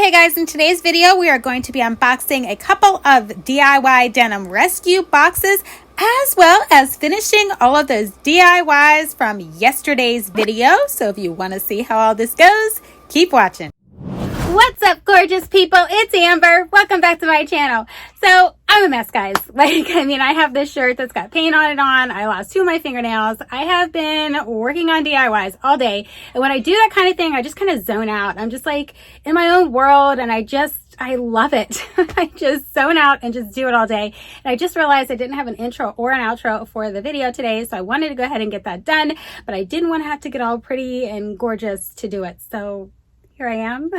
Okay guys, in today's video we are going to be unboxing a couple of DIY denim rescue boxes as well as finishing all of those DIYs from yesterday's video. So if you want to see how all this goes, keep watching. What's up, gorgeous people? It's Amber. Welcome back to my channel. So I'm a mess, guys. I have this shirt that's got paint on it on. I lost 2 of my fingernails. I have been working on DIYs all day. And when I do that kind of thing, I just kind of zone out. I'm just like in my own world and I love it. I just zone out and just do it all day. And I just realized I didn't have an intro or an outro for the video today. So I wanted to go ahead and get that done, but I didn't want to have to get all pretty and gorgeous to do it. So here I am.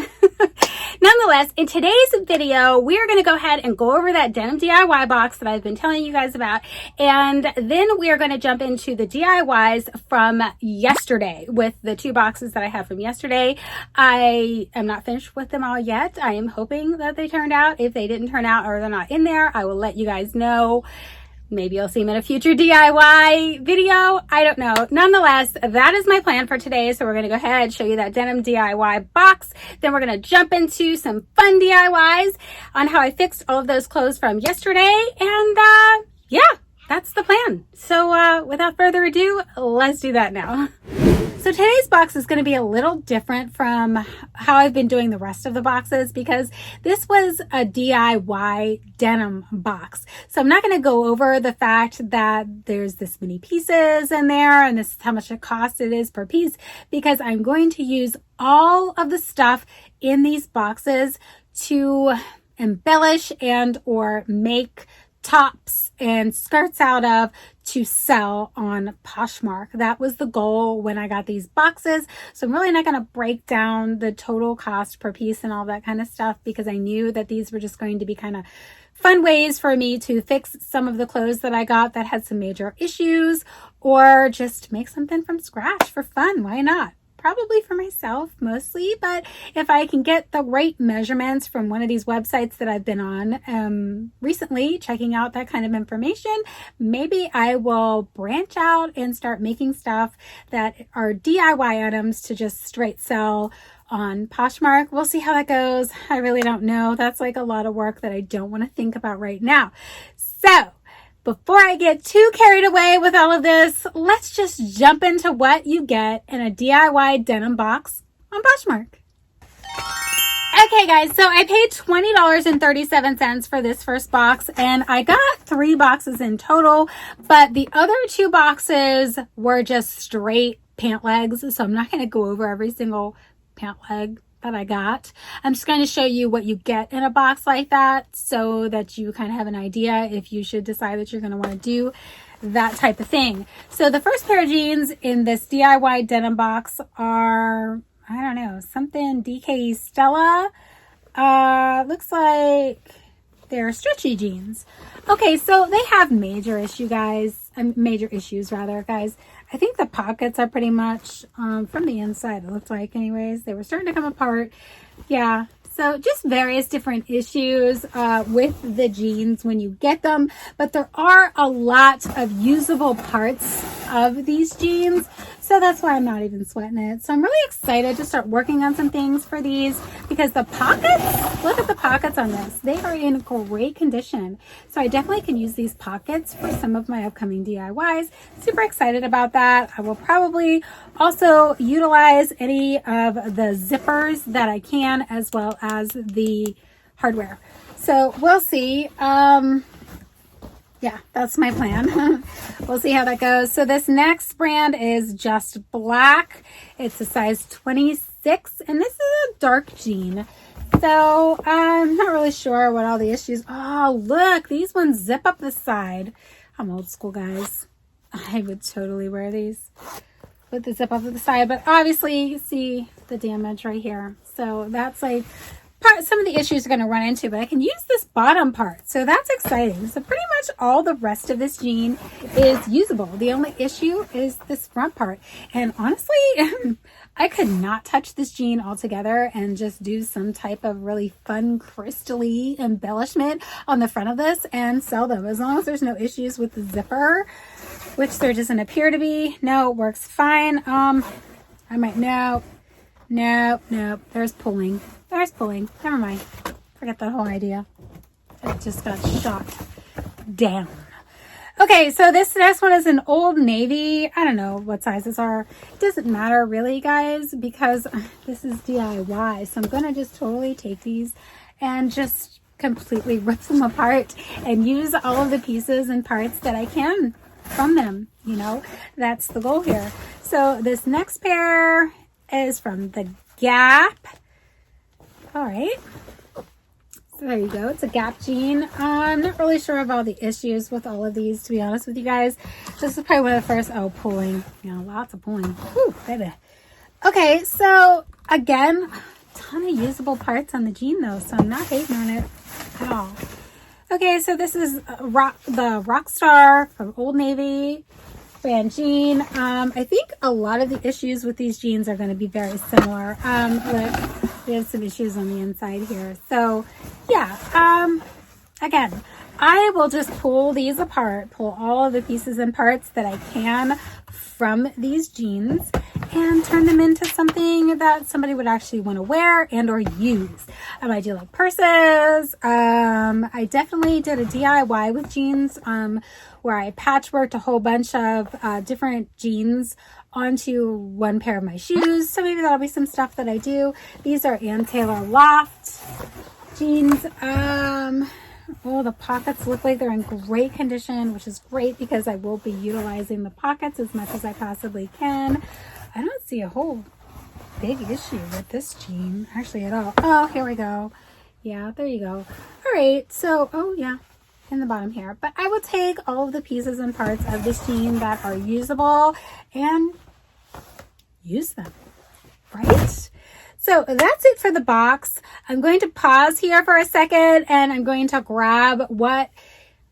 Nonetheless, in today's video, we are going to go ahead and go over that denim DIY box that I've been telling you guys about. And then we are going to jump into the DIYs from yesterday with the 2 boxes that I have from yesterday. I am not finished with them all yet. I am hoping that they turned out. If they didn't turn out or they're not in there, I will let you guys know. Maybe you'll see them in a future DIY video. I don't know. Nonetheless, that is my plan for today. So we're going to go ahead and show you that denim DIY box. Then we're going to jump into some fun DIYs on how I fixed all of those clothes from yesterday. And yeah, that's the plan. So without further ado, let's do that now. So today's box is going to be a little different from how I've been doing the rest of the boxes because this was a DIY denim box. So I'm not going to go over the fact that there's this many pieces in there and this is how much it cost it is per piece because I'm going to use all of the stuff in these boxes to embellish and or make tops and skirts out of to sell on Poshmark. That was the goal when I got these boxes. So I'm really not going to break down the total cost per piece and all that kind of stuff because I knew that these were just going to be kind of fun ways for me to fix some of the clothes that I got that had some major issues or just make something from scratch for fun. Why not? Probably for myself mostly, but if I can get the right measurements from one of these websites that I've been on recently, checking out that kind of information, maybe I will branch out and start making stuff that are DIY items to just straight sell on Poshmark. We'll see how that goes. I really don't know. That's like a lot of work that I don't want to think about right now. So before I get too carried away with all of this, let's just jump into what you get in a DIY denim box on Poshmark. Okay guys, so I paid $20.37 for this first box and I got 3 boxes in total, but the other 2 boxes were just straight pant legs. So I'm not going to go over every single pant leg that I got. I'm just going to show you what you get in a box like that so that you kind of have an idea if you should decide that you're going to want to do that type of thing. So the first pair of jeans in this DIY denim box are, I don't know, something DK Stella. Looks like they're stretchy jeans. Okay, so they have major issues, guys. I think the pockets are pretty much from the inside, it looked like anyways. They were starting to come apart. Yeah, so just various different issues with the jeans when you get them. But there are a lot of usable parts of these jeans. So that's why I'm not even sweating it. So I'm really excited to start working on some things for these because the pockets, look at the pockets on this. They are in great condition. So I definitely can use these pockets for some of my upcoming DIYs. Super excited about that. I will probably also utilize any of the zippers that I can as well as the hardware. So we'll see. Yeah, that's my plan. We'll see how that goes. So this next brand is Just Black. It's a size 26, and this is a dark jean. So I'm not really sure what all the issues. Oh, look, these ones zip up the side. I'm old school, guys. I would totally wear these with the zip up the side, but obviously you see the damage right here. So that's like some of the issues are going to run into, but I can use this bottom part. So that's exciting. So pretty much all the rest of this jean is usable. The only issue is this front part. And honestly, I could not touch this jean altogether and just do some type of really fun crystally embellishment on the front of this and sell them. As long as there's no issues with the zipper, which there doesn't appear to be. No, it works fine. I might, no, there's pulling. there's pulling. Never mind. Forget that whole idea. It just got shot down. Okay, so this next one is an Old Navy. I don't know what sizes are. It doesn't matter really, guys, because this is DIY. So I'm going to just totally take these and just completely rip them apart and use all of the pieces and parts that I can from them. You know, that's the goal here. So this next pair is from the Gap. All right. So there you go. It's a Gap jean. I'm not really sure of all the issues with all of these, to be honest with you guys. This is probably one of the first. Oh, pulling. You know, lots of pulling. Whew, baby. Okay, so again, a ton of usable parts on the jean though, so I'm not hating on it at all. Okay, so this is the Rockstar from Old Navy brand jean. I think a lot of the issues with these jeans are going to be very similar. We have some issues on the inside here. So yeah, again, I will just pull these apart, pull all of the pieces and parts that I can from these jeans and turn them into something that somebody would actually want to wear and or use. I do like purses. I definitely did a DIY with jeans where I patchworked a whole bunch of different jeans onto one pair of my shoes. So maybe that'll be some stuff that I do. These are Ann Taylor Loft jeans. Oh, the pockets look like they're in great condition, which is great because I will be utilizing the pockets as much as I possibly can. I don't see a whole big issue with this jean actually at all. Oh, here we go. Yeah, there you go. All right, so, oh yeah, in the bottom here. But I will take all of the pieces and parts of this jean that are usable and use them, right? So that's it for the box. I'm going to pause here for a second and I'm going to grab what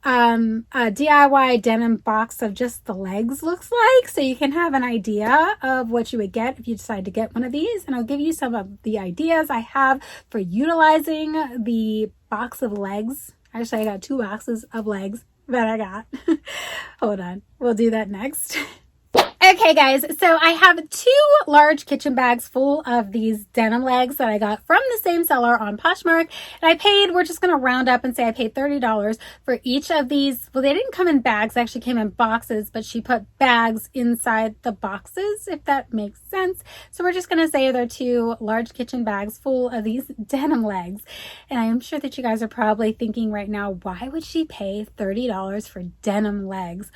a DIY denim box of just the legs looks like, so you can have an idea of what you would get if you decide to get one of these. And I'll give you some of the ideas I have for utilizing the box of legs. Actually, I got 2 boxes of legs that I got. Hold on, we'll do that next. Okay guys, so I have 2 large kitchen bags full of these denim legs that I got from the same seller on Poshmark. And I paid, we're just going to round up and say I paid $30 for each of these. Well, they didn't come in bags, they actually came in boxes, but she put bags inside the boxes, if that makes sense. So we're just going to say they're 2 large kitchen bags full of these denim legs. And I'm sure that you guys are probably thinking right now, why would she pay $30 for denim legs?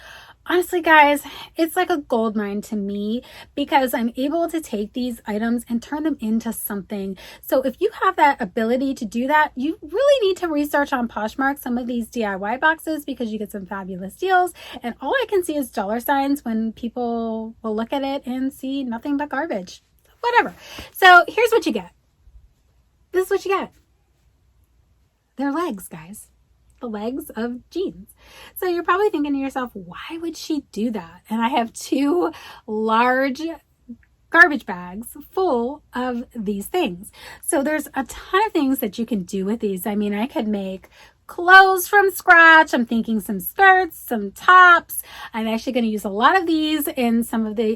Honestly, guys, it's like a gold mine to me because I'm able to take these items and turn them into something. So if you have that ability to do that, you really need to research on Poshmark some of these DIY boxes because you get some fabulous deals. And all I can see is dollar signs when people will look at it and see nothing but garbage. Whatever. So here's what you get. This is what you get. They're legs, guys. The legs of jeans. So you're probably thinking to yourself, why would she do that? And I have 2 large garbage bags full of these things. So there's a ton of things that you can do with these. I mean, I could make clothes from scratch. I'm thinking some skirts, some tops. I'm actually going to use a lot of these in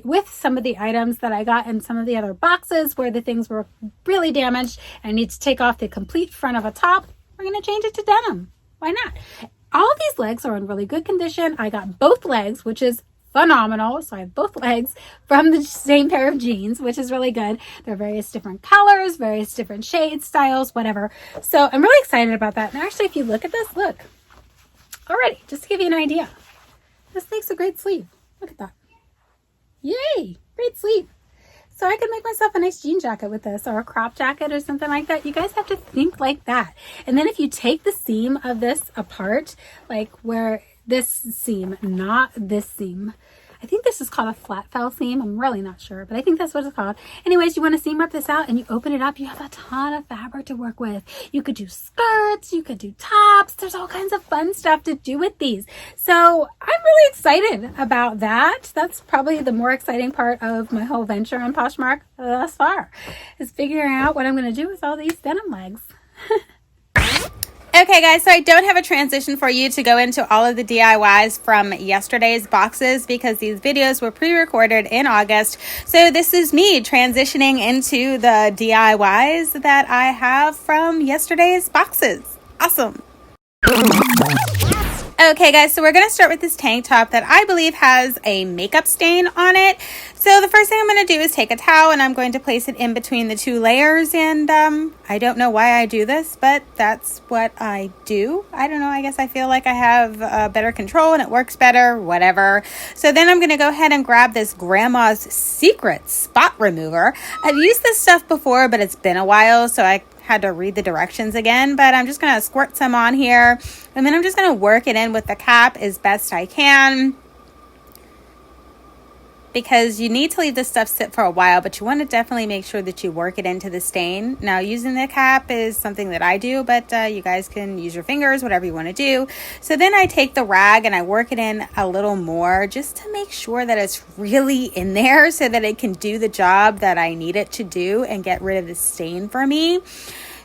with some of the items that I got in some of the other boxes where the things were really damaged. I need to take off the complete front of a top. We're going to change it to denim. Why not? All of these legs are in really good condition. I got both legs, which is phenomenal. So I have both legs from the same pair of jeans, which is really good. They're various different colors, various different shades, styles, whatever. So I'm really excited about that. And actually, if you look at this, look. Already, just to give you an idea. This makes a great sleeve. Look at that. Yay! Great sleeve. So I could make myself a nice jean jacket with this or a crop jacket or something like that. You guys have to think like that. And then if you take the seam of this apart, like where this seam, not this seam, I think this is called a flat fell seam. I'm really not sure, but I think that's what it's called. Anyways, you want to seam rip this out and you open it up. You have a ton of fabric to work with. You could do skirts, you could do tops. There's all kinds of fun stuff to do with these. So I'm really excited about that. That's probably the more exciting part of my whole venture on Poshmark thus far, is figuring out what I'm going to do with all these denim legs. Okay guys, so I don't have a transition for you to go into all of the DIYs from yesterday's boxes because these videos were pre-recorded in August. So this is me transitioning into the DIYs that I have from yesterday's boxes. Awesome. Okay guys, so we're going to start with this tank top that I believe has a makeup stain on it. So the first thing I'm going to do is take a towel and I'm going to place it in between the two layers. And I don't know why I do this, but that's what I do. I don't know. I guess I feel like I have better control and it works better, whatever. So then I'm going to go ahead and grab this Grandma's Secret spot remover. I've used this stuff before, but it's been a while, so I had to read the directions again, but I'm just going to squirt some on here and then I'm just going to work it in with the cap as best I can, because you need to leave this stuff sit for a while, but you want to definitely make sure that you work it into the stain. Now, using the cap is something that I do, but you guys can use your fingers, whatever you want to do. So then I take the rag and I work it in a little more just to make sure that it's really in there so that it can do the job that I need it to do and get rid of the stain for me.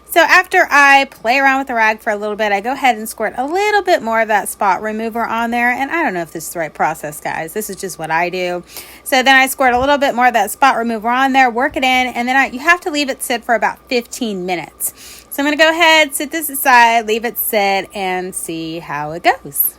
So after I play around with the rag for a little bit, I go ahead and squirt a little bit more of that spot remover on there. And I don't know if this is the right process, guys. This is just what I do. So then I squirt a little bit more of that spot remover on there, work it in, and then you have to leave it sit for about 15 minutes. So I'm going to go ahead, sit this aside, leave it sit, and see how it goes.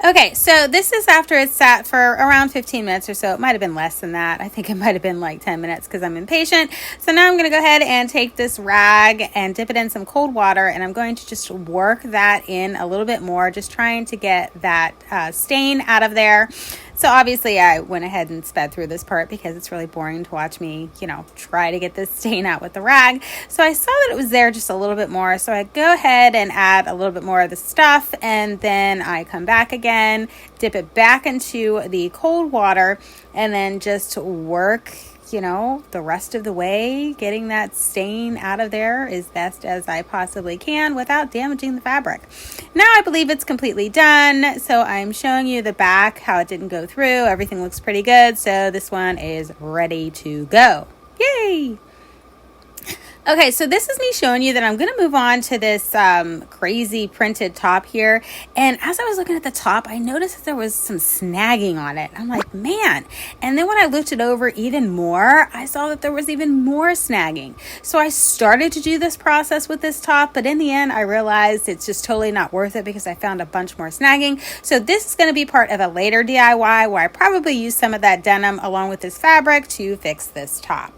Okay, so this is after it's sat for around 15 minutes or so. It might have been less than that. I think it might have been like 10 minutes because I'm impatient. So now I'm going to go ahead and take this rag and dip it in some cold water, and I'm going to just work that in a little bit more, just trying to get that stain out of there. So obviously I went ahead and sped through this part because it's really boring to watch me, try to get this stain out with the rag. So I saw that it was there just a little bit more. So I go ahead and add a little bit more of the stuff, and then I come back again, dip it back into the cold water, and then just work the rest of the way, getting that stain out of there as best as I possibly can without damaging the fabric. Now I believe it's completely done. So I'm showing you the back, how it didn't go through. Everything looks pretty good. So this one is ready to go. Yay! Okay, so this is me showing you that I'm going to move on to this crazy printed top here. And as I was looking at the top, I noticed that there was some snagging on it. I'm like, man. And then when I looked it over even more, I saw that there was even more snagging. So I started to do this process with this top, but in the end, I realized it's just totally not worth it because I found a bunch more snagging. So this is going to be part of a later DIY where I probably use some of that denim along with this fabric to fix this top.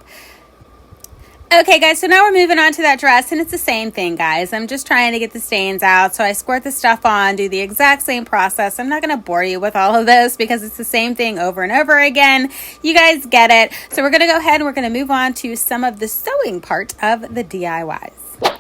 Okay guys, so now we're moving on to that dress, and it's the same thing, guys. I'm just trying to get the stains out. So I squirt the stuff on, do the exact same process. I'm not going to bore you with all of this because it's the same thing over and over again. You guys get it. So we're going to go ahead and we're going to move on to some of the sewing part of the DIYs.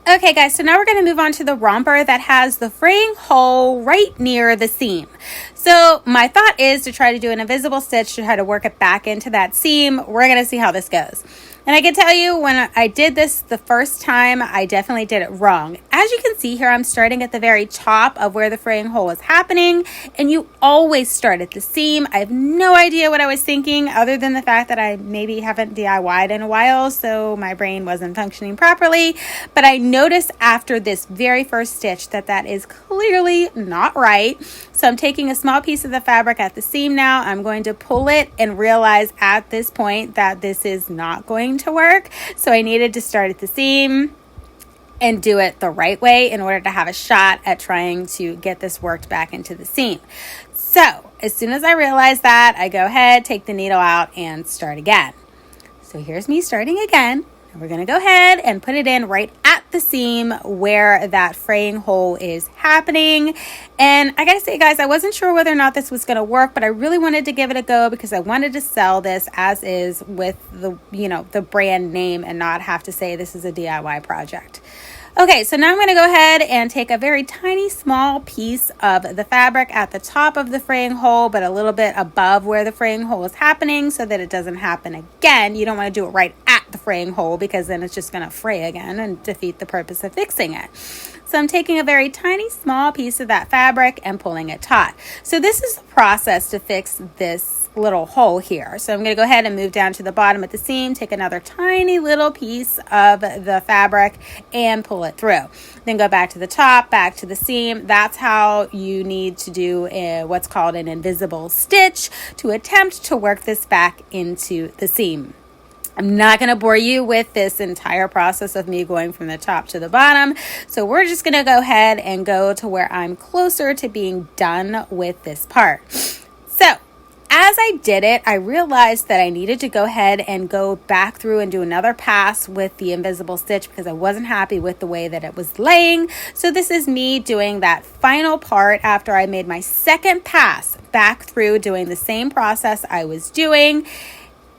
Okay guys, so now we're going to move on to the romper that has the fraying hole right near the seam. So my thought is to try to do an invisible stitch to try to work it back into that seam. We're going to see how this goes. And I can tell you, when I did this the first time, I definitely did it wrong. As you can see here, I'm starting at the very top of where the fraying hole is happening, and you always start at the seam. I have no idea what I was thinking other than the fact that I maybe haven't DIY'd in a while, so my brain wasn't functioning properly. But I noticed after this very first stitch that that is clearly not right. So I'm taking a small piece of the fabric at the seam now. I'm going to pull it and realize at this point that this is not going to work. So I needed to start at the seam and do it the right way in order to have a shot at trying to get this worked back into the seam. So as soon as I realize that, I go ahead, take the needle out, and start again. So here's me starting again. And we're going to go ahead and put it in right at the seam where that fraying hole is happening. And I gotta say, guys, I wasn't sure whether or not this was going to work, but I really wanted to give it a go because I wanted to sell this as is with the, the brand name and not have to say this is a DIY project. Okay, so now I'm going to go ahead and take a very tiny small piece of the fabric at the top of the fraying hole, but a little bit above where the fraying hole is happening so that it doesn't happen again. You don't want to do it right at the fraying hole because then it's just going to fray again and defeat the purpose of fixing it. So I'm taking a very tiny small piece of that fabric and pulling it taut. So this is the process to fix this little hole here. So I'm going to go ahead and move down to the bottom of the seam, take another tiny little piece of the fabric and pull it through. Then go back to the top, back to the seam. That's how you need to do what's called an invisible stitch to attempt to work this back into the seam. I'm not going to bore you with this entire process of me going from the top to the bottom. So we're just going to go ahead and go to where I'm closer to being done with this part. So as I did it, I realized that I needed to go ahead and go back through and do another pass with the invisible stitch because I wasn't happy with the way that it was laying. So this is me doing that final part after I made my second pass back through doing the same process I was doing.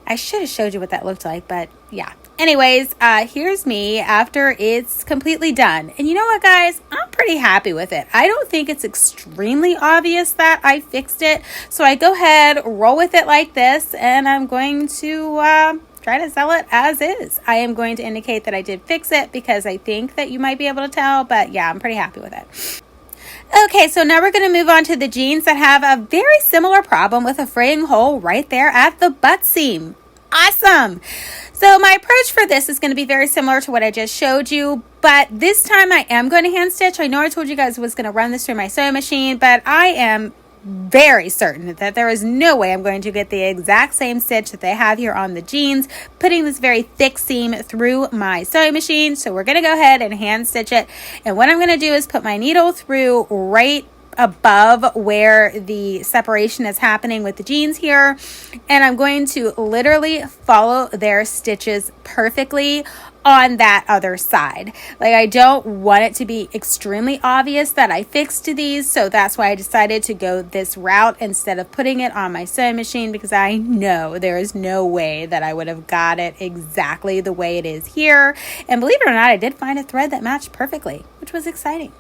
I should have showed you what that looked like, but yeah. Anyways, here's me after it's completely done. And you know what, guys? I'm pretty happy with it. I don't think it's extremely obvious that I fixed it. So I go ahead, roll with it like this, and I'm going to try to sell it as is. I am going to indicate that I did fix it because I think that you might be able to tell, but yeah, I'm pretty happy with it. Okay, so now we're going to move on to the jeans that have a very similar problem with a fraying hole right there at the butt seam. Awesome. So my approach for this is going to be very similar to what I just showed you, but this time I am going to hand stitch. I know I told you guys I was going to run this through my sewing machine, but I am very certain that there is no way I'm going to get the exact same stitch that they have here on the jeans, putting this very thick seam through my sewing machine. So we're going to go ahead and hand stitch it. And what I'm going to do is put my needle through right above where the separation is happening with the jeans here, and I'm going to literally follow their stitches perfectly on that other side. Like, I don't want it to be extremely obvious that I fixed these, so that's why I decided to go this route instead of putting it on my sewing machine, because I know there is no way that I would have got it exactly the way it is here. And believe it or not, I did find a thread that matched perfectly, which was exciting.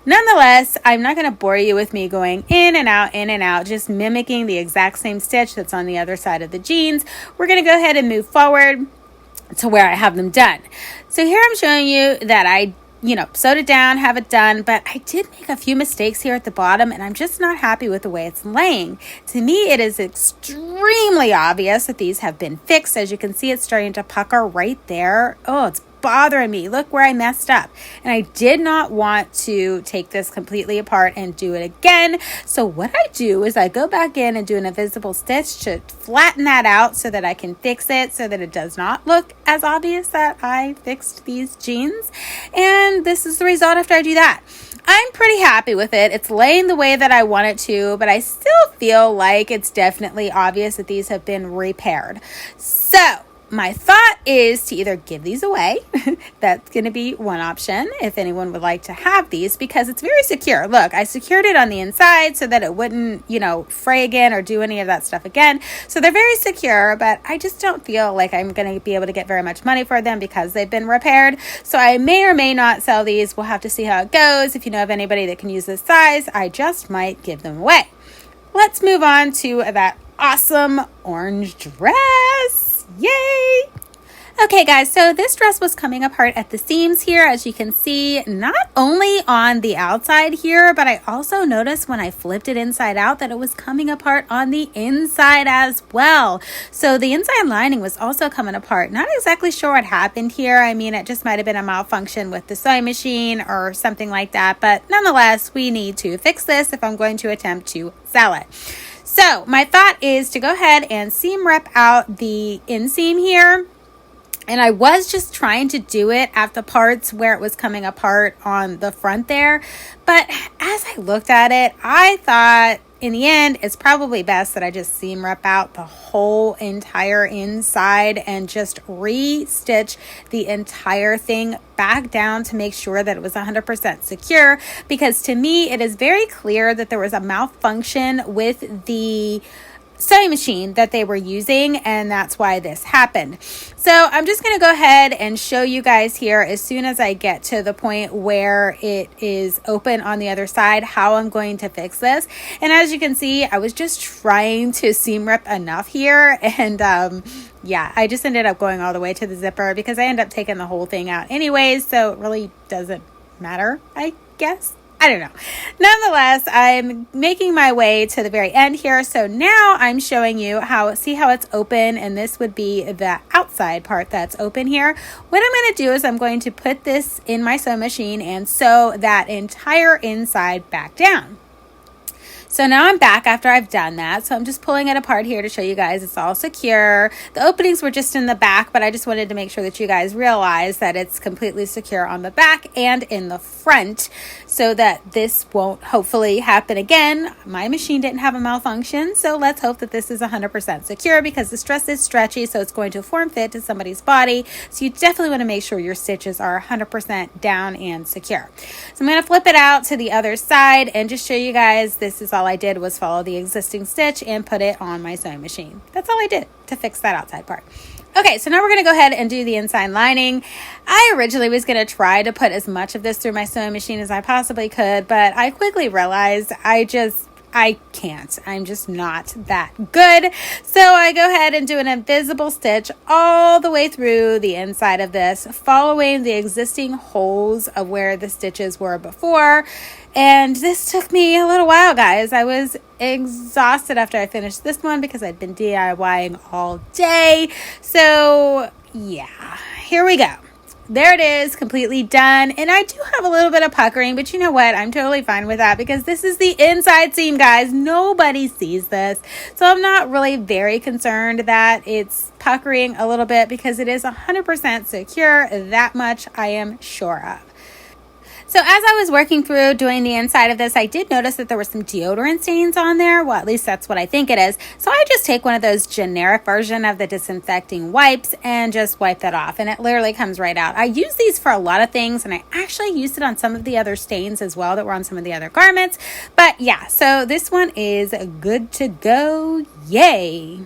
Nonetheless, I'm not going to bore you with me going in and out, just mimicking the exact same stitch that's on the other side of the jeans. We're going to go ahead and move forward to where I have them done. So here I'm showing you that I sewed it down, have it done, but I did make a few mistakes here at the bottom, and I'm just not happy with the way it's laying. To me, it is extremely obvious that these have been fixed. As you can see, it's starting to pucker right there. Oh, it's bothering me. Look where I messed up. And I did not want to take this completely apart and do it again. So what I do is I go back in and do an invisible stitch to flatten that out so that I can fix it so that it does not look as obvious that I fixed these jeans. And this is the result after I do that. I'm pretty happy with it. It's laying the way that I want it to, but I still feel like it's definitely obvious that these have been repaired. So my thought is to either give these away. That's going to be one option if anyone would like to have these, because it's very secure. Look, I secured it on the inside so that it wouldn't, fray again or do any of that stuff again. So they're very secure, but I just don't feel like I'm going to be able to get very much money for them because they've been repaired. So I may or may not sell these. We'll have to see how it goes. If you know of anybody that can use this size, I just might give them away. Let's move on to that awesome orange dress. Yay! Okay, guys, so this dress was coming apart at the seams here, as you can see, not only on the outside here, but I also noticed when I flipped it inside out that it was coming apart on the inside as well. So the inside lining was also coming apart. Not exactly sure what happened here. I mean, it just might have been a malfunction with the sewing machine or something like that, but nonetheless, we need to fix this if I'm going to attempt to sell it. So my thought is to go ahead and seam rep out the inseam here. And I was just trying to do it at the parts where it was coming apart on the front there. But as I looked at it, I thought in the end, it's probably best that I just seam rep out the whole entire inside and just re-stitch the entire thing back down to make sure that it was 100% secure. Because to me, it is very clear that there was a malfunction with the sewing machine that they were using, and that's why this happened. So I'm just going to go ahead and show you guys here as soon as I get to the point where it is open on the other side how I'm going to fix this. And as you can see, I was just trying to seam rip enough here, and yeah, I just ended up going all the way to the zipper because I ended up taking the whole thing out anyways, so it really doesn't matter, I guess. I don't know. Nonetheless, I'm making my way to the very end here. So now I'm showing you see how it's open, and this would be the outside part that's open here. What I'm going to do is I'm going to put this in my sewing machine and sew that entire inside back down. So now I'm back after I've done that. So I'm just pulling it apart here to show you guys it's all secure. The openings were just in the back, but I just wanted to make sure that you guys realize that it's completely secure on the back and in the front so that this won't hopefully happen again. My machine didn't have a malfunction, so let's hope that this is 100% secure because the dress is stretchy, so it's going to form fit to somebody's body. So you definitely want to make sure your stitches are 100% down and secure. So I'm going to flip it out to the other side and just show you guys this is all I did was follow the existing stitch and put it on my sewing machine. That's all I did to fix that outside part. Okay, so now we're going to go ahead and do the inside lining. I originally was going to try to put as much of this through my sewing machine as I possibly could, but I quickly realized I can't. I'm just not that good. So I go ahead and do an invisible stitch all the way through the inside of this, following the existing holes of where the stitches were before. And this took me a little while, guys. I was exhausted after I finished this one because I'd been DIYing all day. So yeah, here we go. There it is, completely done. And I do have a little bit of puckering, but you know what? I'm totally fine with that because this is the inside seam, guys. Nobody sees this. So I'm not really very concerned that it's puckering a little bit because it is 100% secure. That much I am sure of. So as I was working through doing the inside of this, I did notice that there were some deodorant stains on there. Well, at least that's what I think it is. So I just take one of those generic version of the disinfecting wipes and just wipe that off. And it literally comes right out. I use these for a lot of things, and I actually used it on some of the other stains as well that were on some of the other garments. But yeah, so this one is good to go. Yay.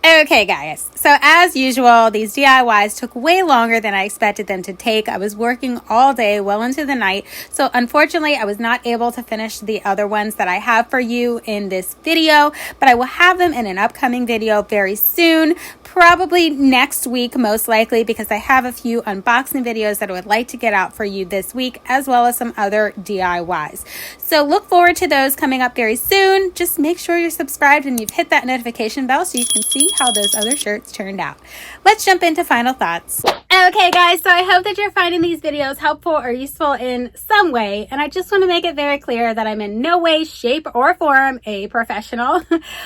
Okay, guys, so as usual, these DIYs took way longer than I expected them to take. I was working all day, well into the night, so unfortunately, I was not able to finish the other ones that I have for you in this video, but I will have them in an upcoming video very soon, probably next week, most likely, because I have a few unboxing videos that I would like to get out for you this week, as well as some other DIYs. So look forward to those coming up very soon. Just make sure you're subscribed and you've hit that notification bell so you can see how those other shirts turned out. Let's jump into final thoughts. Okay, guys, so I hope that you're finding these videos helpful or useful in some way, and I just want to make it very clear that I'm in no way, shape, or form a professional.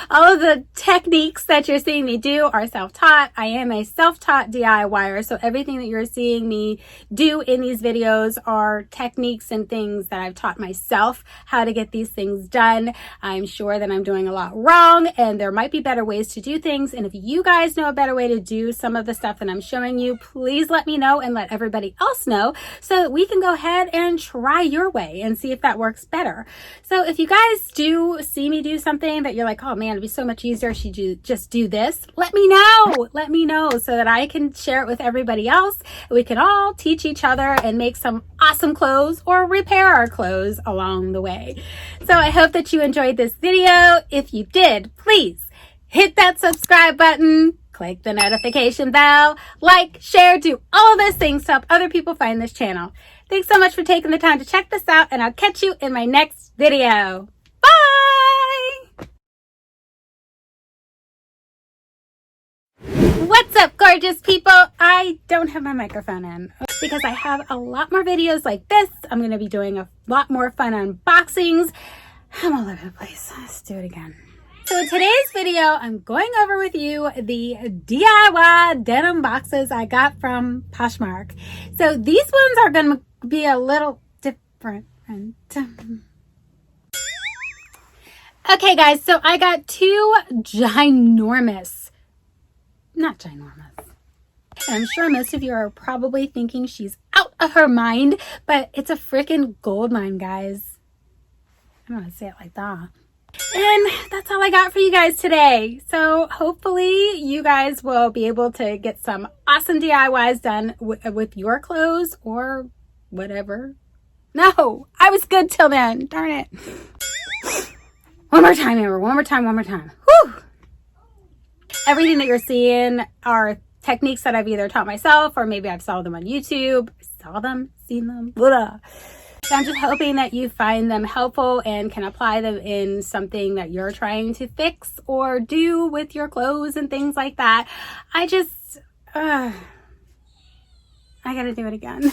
All of the techniques that you're seeing me do are self-taught. I am a self-taught DIYer, so everything that you're seeing me do in these videos are techniques and things that I've taught myself how to get these things done. I'm sure that I'm doing a lot wrong, and there might be better ways to do things, and if you guys know a better way to do some of the stuff that I'm showing you, please let me know and let everybody else know so that we can go ahead and try your way and see if that works better. So if you guys do see me do something that you're like, oh man, it'd be so much easier if you just do this, let me know. Let me know so that I can share it with everybody else. We can all teach each other and make some awesome clothes or repair our clothes along the way. So I hope that you enjoyed this video. If you did, please hit that subscribe button, click the notification bell, like, share, do all of those things to help other people find this channel. Thanks so much for taking the time to check this out, and I'll catch you in my next video. Bye! What's up, gorgeous people? I don't have my microphone in because I have a lot more videos like this. I'm going to be doing a lot more fun unboxings. I'm all over the place. Let's do it again. So in today's video, I'm going over with you the DIY denim boxes I got from Poshmark. So these ones are going to be a little different. Okay, guys, so I got two not ginormous. And I'm sure most of you are probably thinking she's out of her mind, but it's a freaking gold mine, guys. I don't want to say it like that. And that's all I got for you guys today. So hopefully you guys will be able to get some awesome DIYs done with your clothes or whatever. No, I was good till then. Darn it. One more time, Amber. One more time. Whew. Everything that you're seeing are techniques that I've either taught myself or maybe I've saw them on YouTube. Seen them, blah. So I'm just hoping that you find them helpful and can apply them in something that you're trying to fix or do with your clothes and things like that. I gotta do it again.